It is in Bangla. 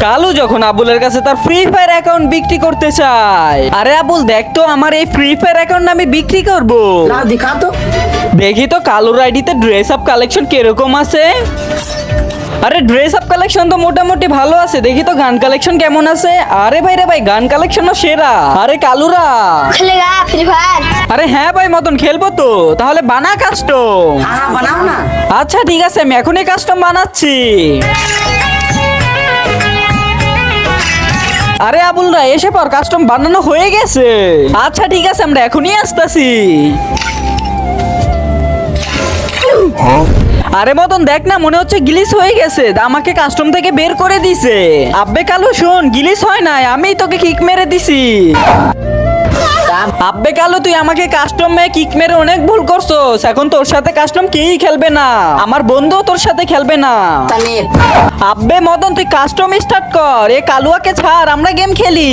কালু যখন আবুলের কাছে তার ফ্রি ফায়ার অ্যাকাউন্ট বিক্রি করতে চায়, আরে আবুল দেখ তো আমার এই ফ্রি ফায়ার অ্যাকাউন্ট আমি বিক্রি করব। ला दिखा तो। দেখি তো কালুর আইডিতে ড্রেস আপ কালেকশন কিরকম আছে। আরে ড্রেস আপ কালেকশন তো মোটামুটি ভালো আছে, দেখি তো গান কালেকশন কেমন আছে। আরে ভাই রে ভাই, গান কালেকশনও সেরা। আরে কালুরা, खेलेगा फ्री फायर। আরে হ্যাঁ ভাই মদন, খেলবো তো, তাহলে বানা কাস্টম। हाँ हाँ बनाओ ना। আচ্ছা ঠিক আছে, আমি এখনই কাস্টম বানাচ্ছি। আরে আবুলরা এসে পর, কাস্টম বানানো হয়ে গেছে। আচ্ছা ঠিক আছে, আমরা এখনই আসতেছি। আরে মদন দেখ না, মনে হচ্ছে গ্লিচ হয়ে গেছে, আমাকে কাস্টম থেকে বের করে দিছে। আব্বে কালু শোন, গ্লিচ হয় নাই, আমি তোকে কিক মেরে দিছি। আব্বে কালু তুই আমাকে কাস্টমে কিক মেরে অনেক ভুল করছস, এখন তোর সাথে কাস্টম কেউই খেলবে না, আমার বন্ধুও তোর সাথে খেলবে না। तने আব্বে মদন তুই কাস্টম স্টার্ট কর, এ কালুয়াকে ছাড়, আমরা গেম খেলি।